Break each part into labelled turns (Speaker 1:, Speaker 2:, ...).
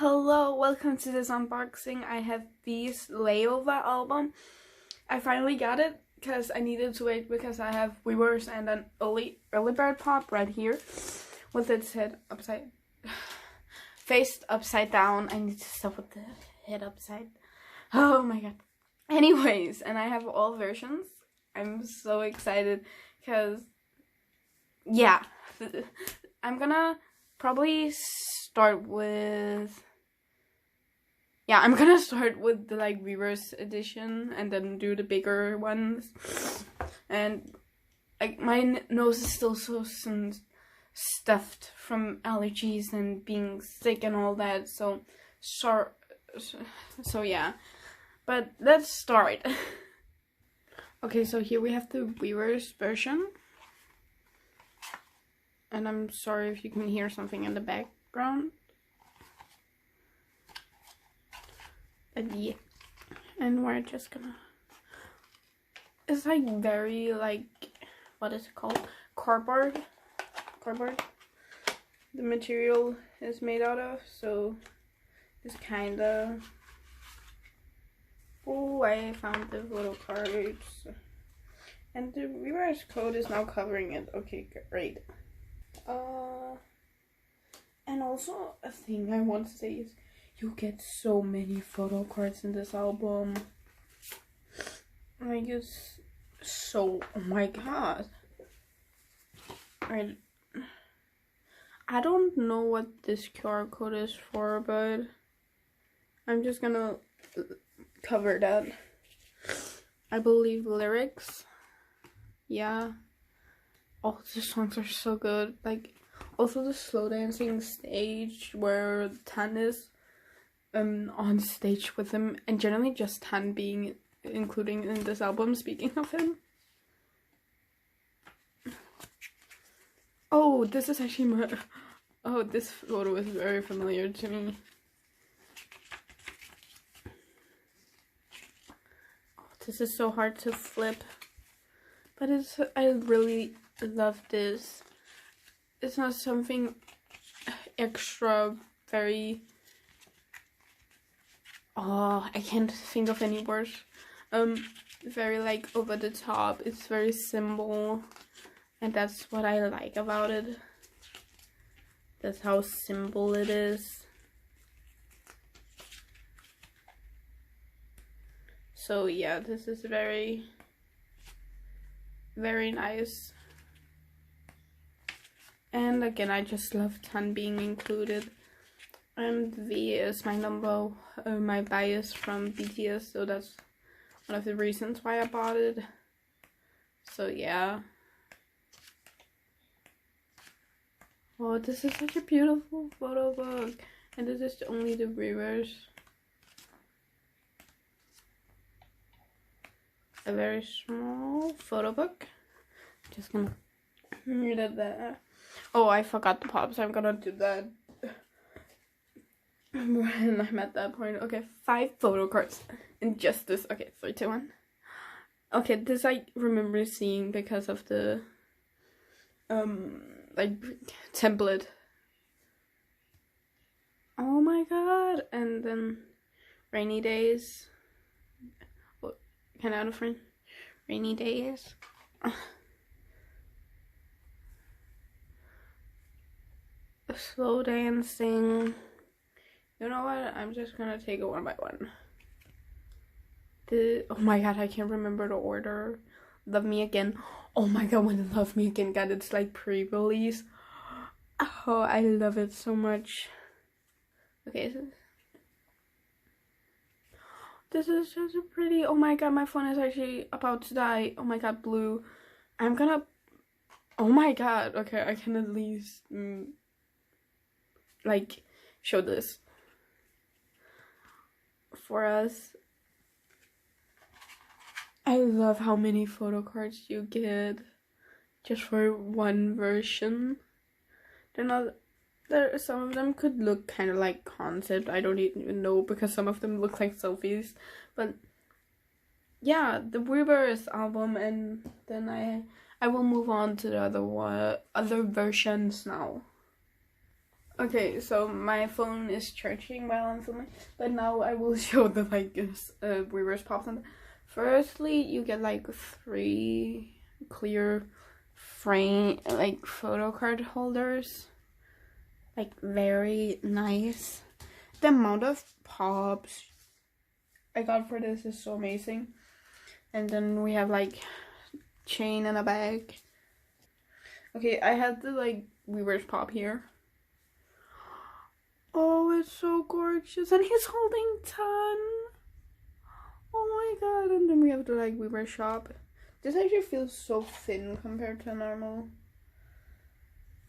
Speaker 1: Hello, welcome to this unboxing. I have this Layover album. I finally got it because I needed to wait because I have Weverse and an early bird pop right here with its head faced upside down. I need to stop with the head upside. Oh my god. Anyways, and I have all versions. I'm so excited because yeah, I'm gonna probably start with the like Weverse edition and then do the bigger ones. And like my nose is still so stuffed from allergies and being sick and all that, so yeah, but let's start. Okay, so here we have the Weverse version, and I'm sorry if you can hear something in the background. And yeah, and we're just gonna, it's like very like, what is it called, cardboard the material is made out of, so it's kinda, oh, I found the little cards and the Weverse code is now covering it. Okay, great. And also a thing I want to say is you get so many photo cards in this album. Like, it's so, oh my god. Right. I don't know what this QR code is for, but I'm just gonna cover that. I believe lyrics. Yeah. Oh, the songs are so good. Like, also the slow dancing stage where Tan is on stage with him, and generally just Tan being including in this album. Speaking of him, oh, this is actually my, oh, this photo is very familiar to me. Oh, this is so hard to flip, but I really love this. It's not something extra very, oh, I can't think of any words. Very like over the top. It's very simple, and that's what I like about it. That's how simple it is. So yeah, this is very, very nice. And again, I just love Tan being included. And V is my bias from BTS, so that's one of the reasons why I bought it. So yeah. Oh, this is such a beautiful photo book, and this is only the Weverse. A very small photo book. Just gonna read it there. Oh, I forgot the pops. I'm gonna do that when I'm at that point. Okay, 5 photo cards in just this. Okay, 3, 2, 1. Okay, this I remember seeing because of the like template. Oh my god. And then rainy days. What kind of different? Rainy days. Slow dancing. You know what? I'm just gonna take it one by one. Oh my god, I can't remember the order. Love Me Again. Oh my god, when Love Me Again got its like pre-release. Oh, I love it so much. Okay, so this is just a pretty, oh my god, my phone is actually about to die. Oh my god, blue. I'm gonna, oh my god, okay, I can at least like show this for us. I love how many photo cards you get just for one version. They're not there. Some of them could look kind of like concept. I don't even know because some of them look like selfies. But yeah, the Weverse album, and then I will move on to the other versions now. Okay, so my phone is charging while I'm filming, but now I will show the like Weverse pops. And firstly, you get like 3 clear frame like photo card holders, like very nice. The amount of pops I got for this is so amazing. And then we have like chain and a bag. Okay, I had the like Weverse pop here. Oh, it's so gorgeous, and he's holding 10. Oh my god! And then we have the like Weverse shop. This actually feels so thin compared to normal,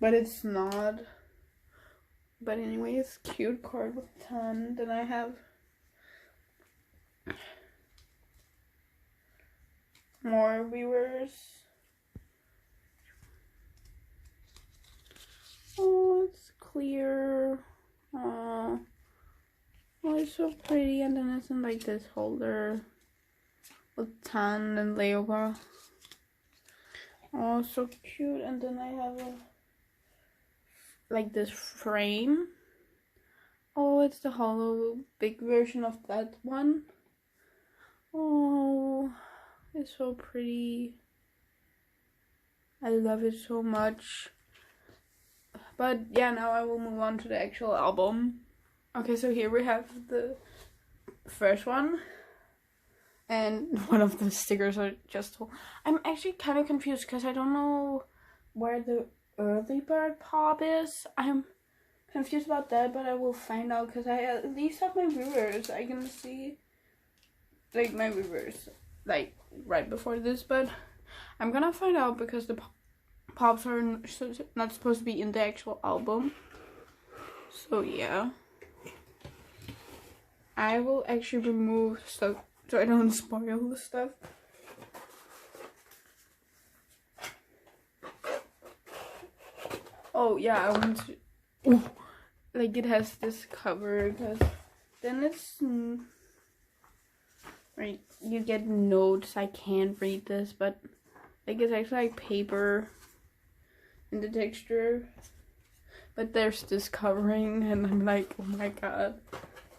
Speaker 1: but it's not. But anyway, it's cute card with 10. Then I have more Weverse. Oh, it's clear. Oh, it's so pretty. And then it's in like this holder with 10 and LAYOVER. Oh, so cute. And then I have a like this frame. Oh, it's the hollow big version of that one. Oh, it's so pretty. I love it so much. But yeah, now I will move on to the actual album. Okay, so here we have the first one. And one of the stickers are just... I'm actually kind of confused because I don't know where the early bird pop is. I'm confused about that, but I will find out because I at least have my Weverse. I can see like my Weverse like right before this, but I'm gonna find out because the pops are not supposed to be in the actual album. So yeah, I will actually remove stuff so I don't spoil the stuff. Oh yeah, I want to. Oh, like it has this cover because then it's right. You get notes. I can't read this, but like it's actually like paper in the texture. But there's this covering, and I'm like, oh my god,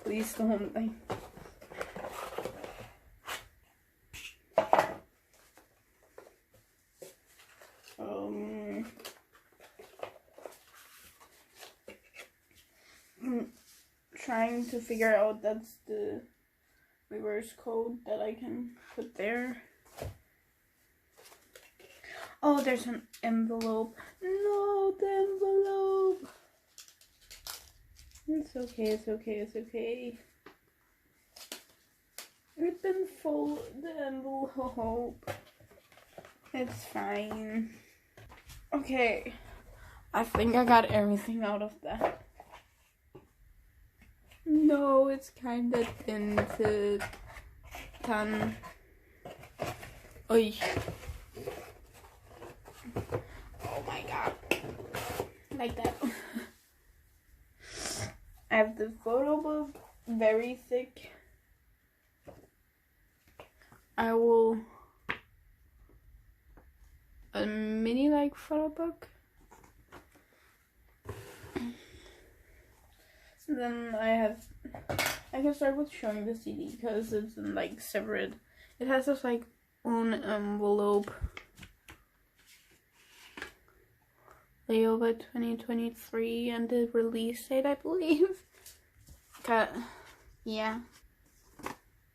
Speaker 1: please don't like. I'm trying to figure out that's the Weverse code that I can put there. Oh, there's an envelope. No, the envelope. It's okay, it's okay, it's okay. It didn't fold the envelope. It's fine. Okay, I think I got everything out of that. No, it's kind of tinted. Tan. Oy. Oh my god. Like that. I have the photo book, very thick. I will a mini like photo book. And then I can start with showing the CD because it's in like separate. It has this like own envelope. LAYOVER 2023 and the release date, I believe. Yeah.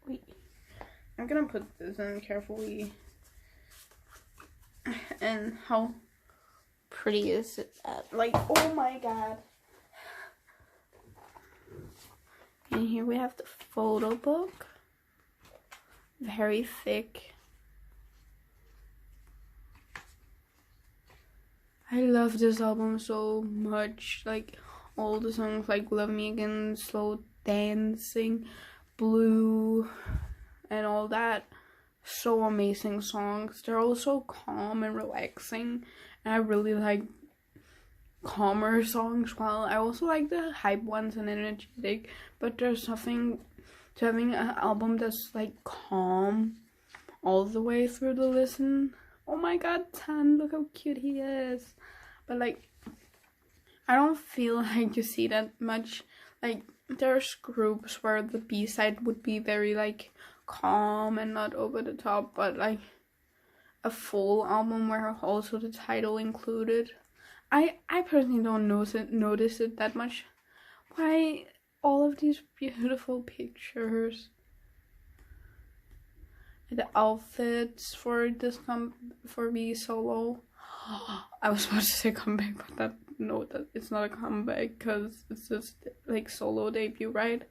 Speaker 1: Wait. I'm gonna put this in carefully. And how pretty is it? Like, oh my god. And here we have the photo book. Very thick. I love this album so much. Like all the songs like Love Me Again, Slow Dancing, Blue, and all that. So amazing songs. They're all so calm and relaxing. And I really like calmer songs. While I also like the hype ones and energetic. But there's nothing to having an album that's like calm all the way through the listen. Oh my god, Tan, look how cute he is. But like, I don't feel like you see that much. Like, there's groups where the B-side would be very, like, calm and not over the top, but, like, a full album where also the title included. I personally don't notice it that much. Why all of these beautiful pictures? The outfits for this for me solo. I was about to say comeback, but that it's not a comeback because it's just like solo debut, right?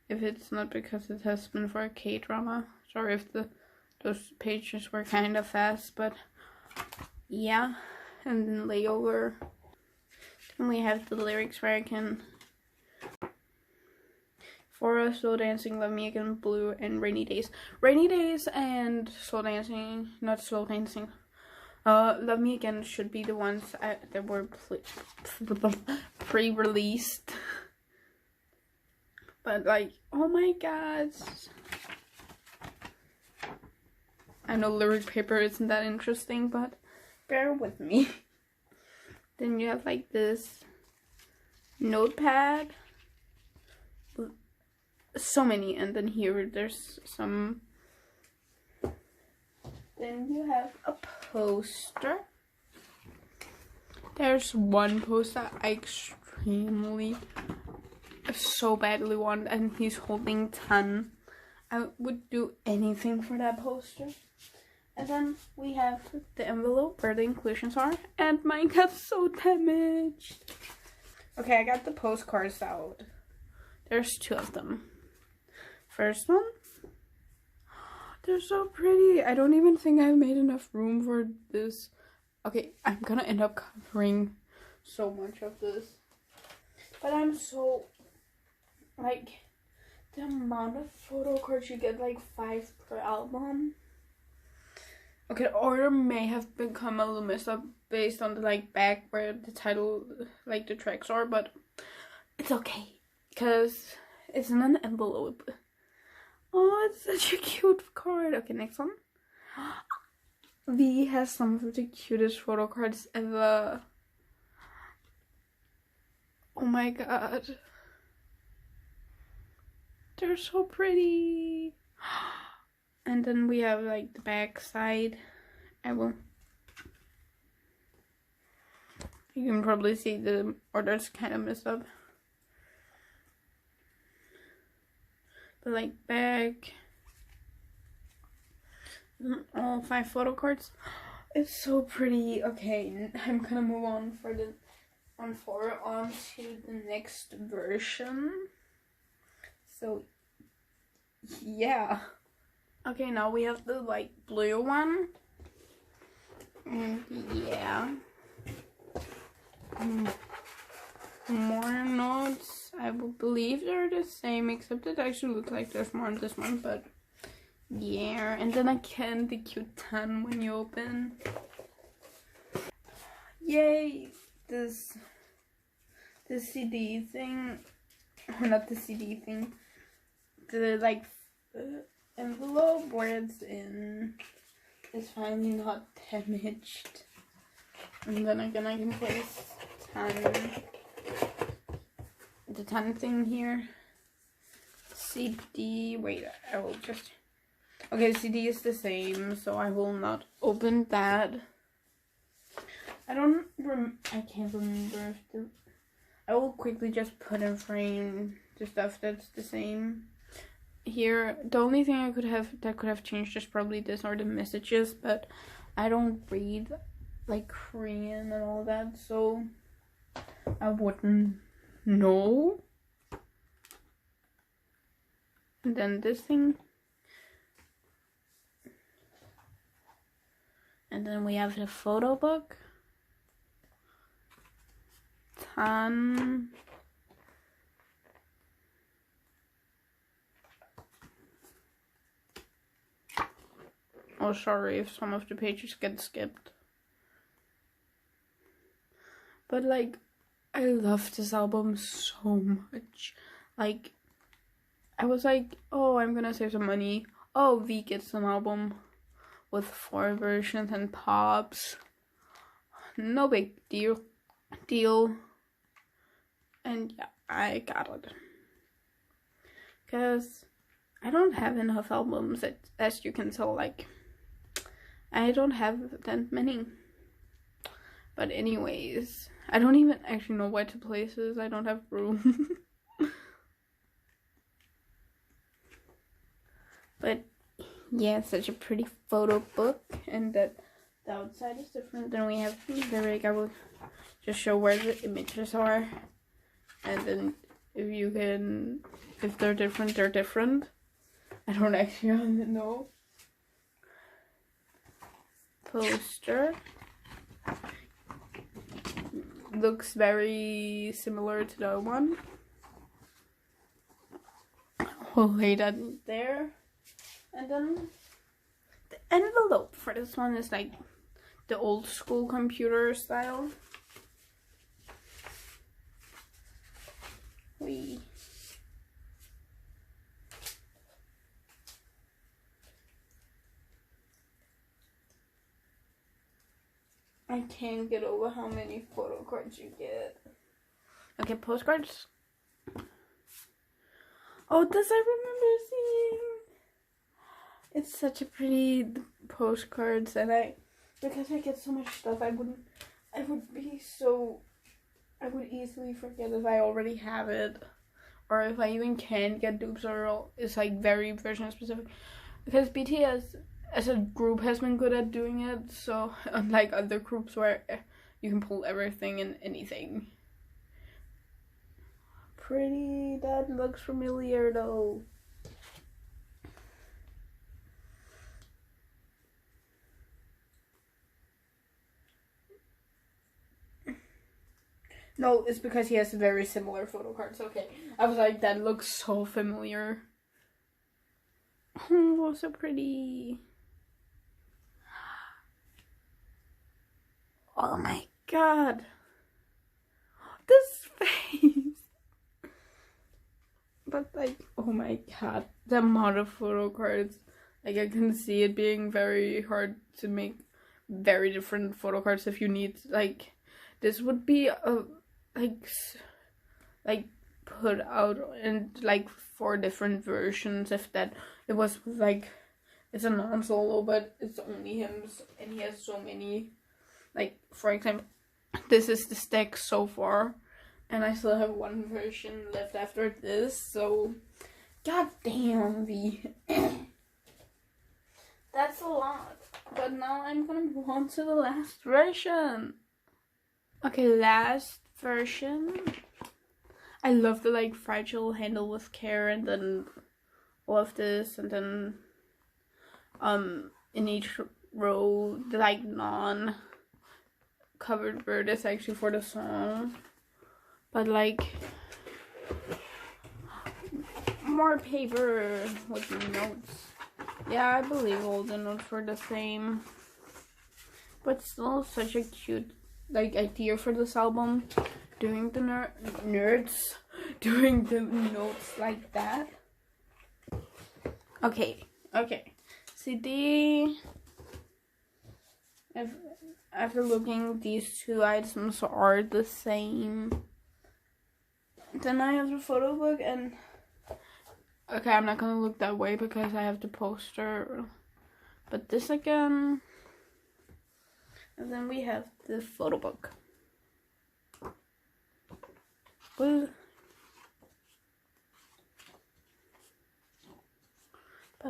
Speaker 1: If it's not because it has been for a K-drama. Sorry if those pages were kind of fast, but yeah. And then Layover. Then we have the lyrics where I can. For us, Slow Dancing, Love Me Again, Blue, and Rainy Days. Rainy Days and Slow Dancing, not Slow Dancing. Love Me Again should be the ones that were pre-released. But like, oh my god. I know lyric paper isn't that interesting, but bear with me. Then you have like this notepad. So many, and then here there's some. Then you have a poster. There's one poster I extremely so badly want, and he's holding 10. I would do anything for that poster. And then we have the envelope where the inclusions are, and mine got so damaged. Okay, I got the postcards out. There's 2 of them. First one, they're so pretty. I don't even think I've made enough room for this. Okay, I'm gonna end up covering so much of this, but I'm so, like, the amount of photo cards you get, like 5 per album. Okay, the order may have become a little messed up based on the like back where the title, like the tracks are, but it's okay because it's in an envelope. Oh, it's such a cute card. Okay, next one. V has some of the cutest photo cards ever. Oh my god. They're so pretty. And then we have like the back side. You can probably see the order's kind of messed up. But like back, all 5 photo cards. It's so pretty. Okay, I'm gonna move on on to the next version. So yeah. Okay, now we have the like blue one. And yeah. More notes. I will believe they're the same, except it actually looks like there's more on this one, but yeah. And then again, the cute 10 when you open. Yay! This CD thing, or not the CD thing, the like envelope where it's in is finally not damaged. And then again, I can place 10. The 10 thing here. CD. Wait, I will just. Okay, CD is the same, so I will not open that. I can't remember if I will quickly just put in frame the stuff that's the same. Here, the only thing that could have changed is probably this or the messages, but I don't read like Korean and all that, so I wouldn't know. And then this thing. And then we have the photo book. 10. Oh, sorry if some of the pages get skipped. But like, I love this album so much. Like, I was like, oh, I'm gonna save some money. Oh, V gets an album with 4 versions and POBs. No big deal. And yeah, I got it. Because I don't have enough albums, as you can tell, like, I don't have that many. But anyways, I don't even actually know where to place this. I don't have room. But yeah, such a pretty photo book, and that the outside is different. Then we have the rig. I will just show where the images are, and then if they're different, they're different. I don't actually know. Poster looks very similar to the other one. We'll lay that there. And then the envelope for this one is like the old school computer style. I can't get over how many photo cards you get. Okay, postcards. Oh, this I remember seeing. It's such a pretty postcards, and because I get so much stuff, I would easily forget if I already have it, or if I even can get dupes, or it's like very version specific. Because BTS as a group has been good at doing it, so unlike other groups where you can pull everything and anything. Pretty, that looks familiar though. No, it's because he has very similar photo cards. Okay, I was like, that looks so familiar. Oh, so pretty. Oh my god. This face. But like, oh my god. The amount of photo cards. Like, I can see it being very hard to make very different photo cards if you need, like, this would be a, like put out in like 4 different versions if that it was like, it's a non-solo but it's only him and he has so many. Like, for example, this is the stack so far, and I still have 1 version left after this, so god damn, V. That's a lot. But now I'm gonna move on to the last version. Okay, last version. I love the like fragile handle with care, and then all of this, and then in each row the like non-covered bird is actually for the song, but like more paper with notes. Yeah, I believe all the notes were the same, but still such a cute like idea for this album, doing the nerds doing the notes like that. Okay, CD. After looking, these 2 items are the same. Then I have the photo book, and okay, I'm not gonna look that way because I have the poster, but this again. And then we have the photo book. But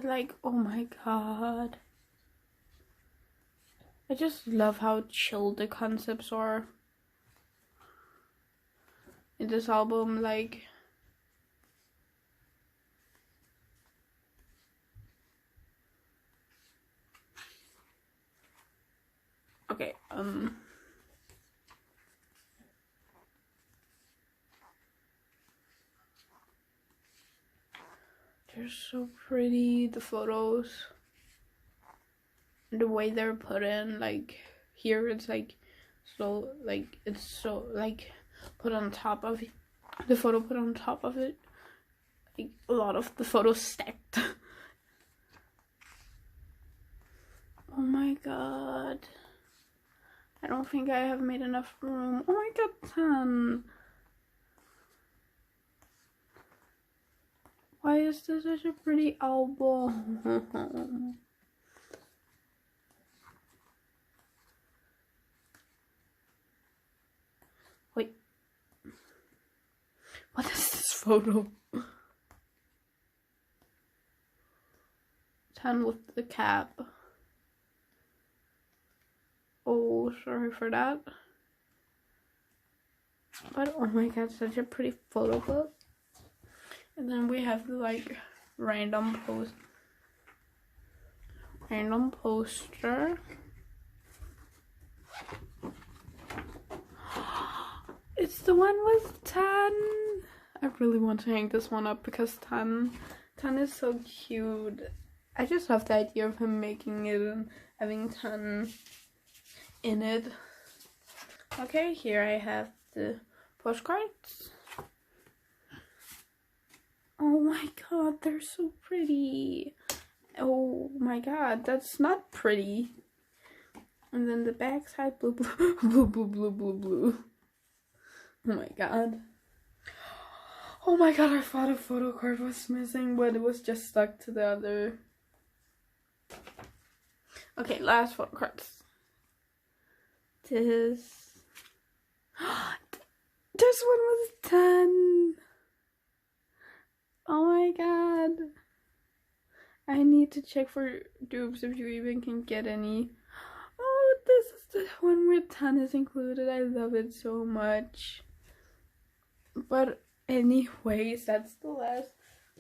Speaker 1: like, oh my god. I just love how chill the concepts are in this album. Like, okay, they're so pretty, the photos. The way they're put in, like here it's like so, like it's so like put on top of it. The photo put on top of it, like a lot of the photos stacked. Oh my god, I don't think I have made enough room. Oh my god, son. Why is this such a pretty album? Wait. What is this photo? 10 with the cap. Oh, sorry for that. But oh my god, such a pretty photo book. And then we have the like random poster. It's the one with 10. I really want to hang this one up because 10 is so cute. I just love the idea of him making it and having 10 in it. Okay, here I have the postcards. Oh my god, they're so pretty. Oh my god, that's not pretty. And then the back side, blue, blue, blue, blue, blue, blue, blue. Oh my god. Oh my god, I thought a photo card was missing, but it was just stuck to the other. Okay, last photo cards. This one was 10. Oh my god. I need to check for dupes if you even can get any. Oh, this is the one where 10 is included. I love it so much. But anyways, that's the last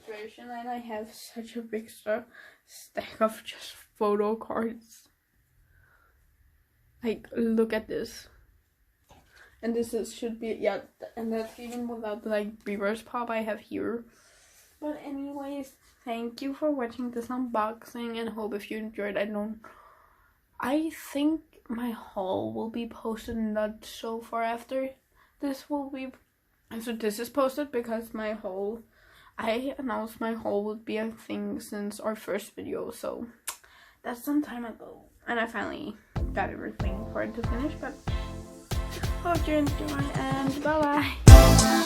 Speaker 1: version, and I have such a big stack of just photo cards. Like, look at this. And this should be, yeah, and that's even without the like Weverse POB I have here. But anyways, thank you for watching this unboxing, and hope if you enjoyed. I think my haul will be posted not so far after this will be. So this is posted because I announced my haul would be a thing since our first video, so that's some time ago. And I finally got everything for it to finish, but hope you enjoy, and bye bye.